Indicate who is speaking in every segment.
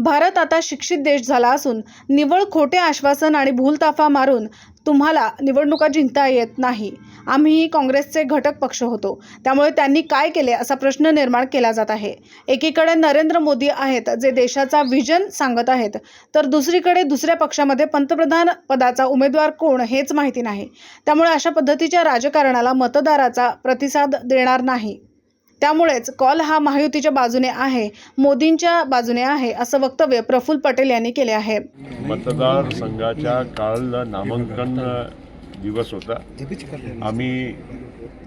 Speaker 1: भारत आता शिक्षित देश झाला असून निव्वळ खोटे आश्वासन आणि भूलताफा मारून तुम्हाला निवडणुका जिंकता येत नाही। आम्ही काँग्रेसचे घटक पक्ष होतो, त्यामुळे त्यांनी काय केले असा प्रश्न निर्माण केला जात आहे। एकीकडे नरेंद्र मोदी आहेत जे देशाचा विजन सांगत आहेत, तर दुसरीकडे दुसऱ्या पक्षामध्ये पंतप्रधान पदाचा उमेदवार कोण हेच माहिती नाही। त्यामुळे अशा पद्धतीच्या राजकारणाला मतदाराचा प्रतिसाद देणार नाही। त्यामुळेच कॉल हा महायुतीच्या बाजूने आहे, मोदींच्या बाजूने आहे असं वक्तव्य प्रफुल्ल पटेल यांनी केले आहे।
Speaker 2: मतदारसंघाच्या काल नामांकन दिवस होता। आम्ही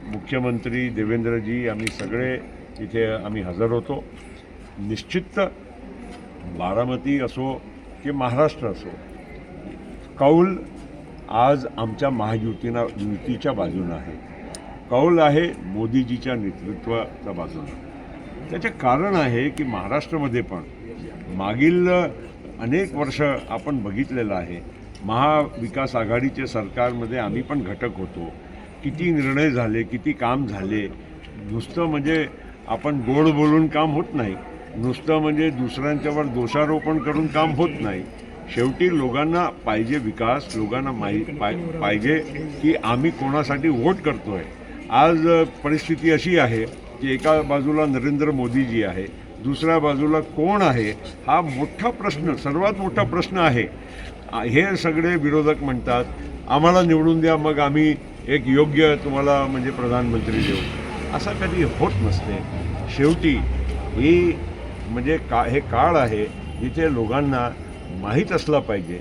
Speaker 2: मुख्यमंत्री देवेंद्रजी आम्ही सगळे इथे आम्ही हजर होतो। निश्चित बारामती असो की महाराष्ट्र असो, कौल आज आमच्या महायुतीच्या बाजूने आहे। कौल आहे मोदीजीच्या नेतृत्वाच्या बाजूने। त्याचे कारण आहे की महाराष्ट्रामध्ये पण मागील अनेक वर्ष आपण बघितलेलं आहे, महाविकास आघाडीच्या सरकारमध्ये आम्ही पण घटक होतो। किती निर्णय झाले, किती काम झाले। नुसतं म्हणजे आपण गोड बोलून काम होत नाही, नुसतं म्हणजे दुसऱ्यांच्यावर दोषारोपण करून काम होत नाही। शेवटी लोकांना पाहिजे विकास, लोकांना पाहिजे की आम्ही कोणासाठी वोट करतोय। आज परिस्थिती अशी आहे की एका बाजूला नरेंद्र मोदीजी आहे, दुसऱ्या बाजूला कोण आहे हा मोठा प्रश्न, सर्वात मोठा प्रश्न आहे। हे सगळे विरोधक म्हणतात आम्हाला निवडून द्या, मग आम्ही एक योग्य तुम्हाला म्हणजे प्रधानमंत्री देऊ। असं कधी होत नसते। शेवटी ही म्हणजे हे काळ आहे जिथे लोकांना माहीत असलं पाहिजे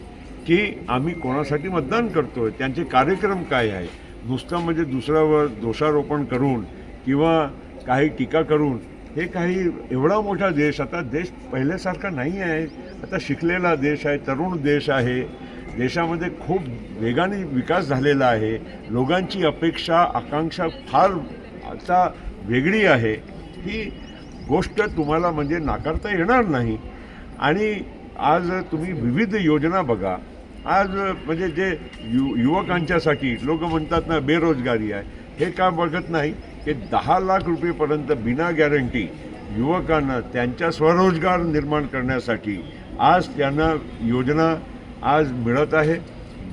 Speaker 2: की आम्ही कोणासाठी मतदान करतोय, त्यांचे कार्यक्रम काय आहे। नुसतं म्हणजे दुसऱ्यावर दोषारोपण करून किंवा काही टीका करून हे काही एवढा मोठा देश, आता देश पहिल्यासारखा नाही आहे। आता शिकलेला देश आहे, तरुण देश आहे। देशामध्ये खूप वेगाने विकास झालेला आहे। लोकांची अपेक्षा आकांक्षा फार आता वेगळी आहे। ही गोष्ट तुम्हाला म्हणजे नाकारता येणार नाही। आणि आज तुम्ही विविध योजना बघा। आज म्हणजे जे युवकांच्यासाठी लोक म्हणतात ना बेरोजगारी आहे, हे का बघत नाही की 10 लाख रुपयेपर्यंत बिना गॅरंटी युवकांना त्यांच्या स्वरोजगार निर्माण करण्यासाठी आज त्यांना योजना आज मिळत आहे।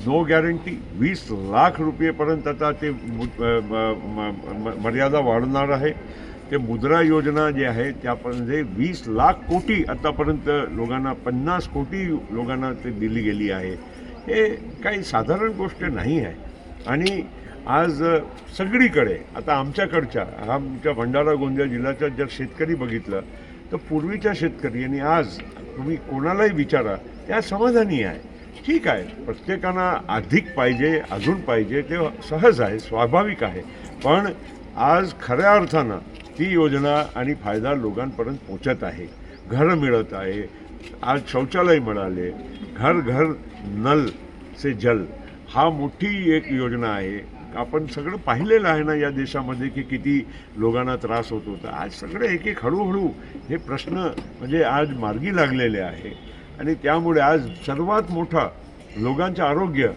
Speaker 2: नो गॅरंटी 20 लाख रुपयेपर्यंत आता ते मर्यादा वाढणार आहे। ते मुद्रा योजना जे आहे त्यापर्यंत 20 लाख कोटी आतापर्यंत लोकांना 50 कोटी लोकांना ते दिली गेली आहे। हे काही साधारण गोष्ट नाही आहे। आणि आज सगळीकडे आता आमच्या भंडारा गोंदिया जिल्ह्याचा जर शेतकरी बघितलं तर पूर्वीच्या शेतकरी आणि आज तुम्ही कोणालाही विचारा त्या समाधानी आहे। ठीक आहे, प्रत्येकांना अधिक पाहिजे, अजून पाहिजे, ते सहज आहे, स्वाभाविक आहे। पण आज खऱ्या अर्थानं ती योजना आणि फायदा लोकांपर्यंत पोचत आहे। घर मिळत आहे, आज शौचालय मिळाले, घर घर नल से जल हा मोठी एक योजना आहे। आपण सगळं पाहिलेलं आहे ना या देशामध्ये की किती लोकांना त्रास होत होता। आज सगळे एक एक हळूहळू हे प्रश्न म्हणजे आज मार्गी लागलेले आहे। आणि त्यामुळे आज सर्वात मोठा लोकांचं आरोग्य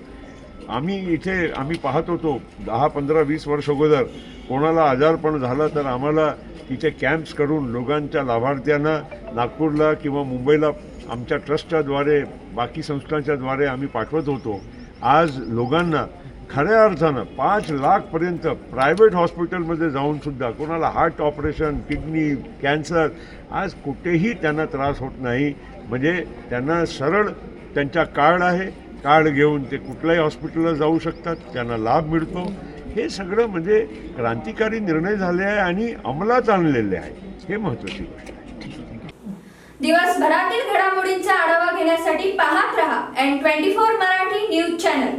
Speaker 2: आम्ही पाहत होतो 10, 15, 20 वर्ष अगोदर कोणाला आजारपण झाला तर आम्हाला तिथे कॅम्प्स करून लोकांच्या लाभार्थ्यांना नागपूरला किंवा मुंबईला आमच्या ट्रस्टच्याद्वारे बाकी संस्थांच्याद्वारे आम्ही पाठवत होतो। आज लोकांना खऱ्या अर्थानं 5 लाखपर्यंत प्रायव्हेट हॉस्पिटलमध्ये जाऊनसुद्धा कोणाला हार्ट ऑपरेशन, किडनी, कॅन्सर आज कुठेही त्यांना त्रास होत नाही। म्हणजे त्यांना सरळ त्यांचा कार्ड आहे, कार्ड घेऊन ते कुठल्याही हॉस्पिटलला जाऊ शकतात, त्यांना लाभ मिळतो। हे सगळं म्हणजे क्रांतिकारी निर्णय झाले आहे आणि अंमलात आणलेले आहे, हे महत्त्वाची गोष्ट आहे।
Speaker 3: दिवसभरातील घडामोडींचा आढावा घेण्यासाठी पाहत रहा N24 मराठी न्यूज चॅनल।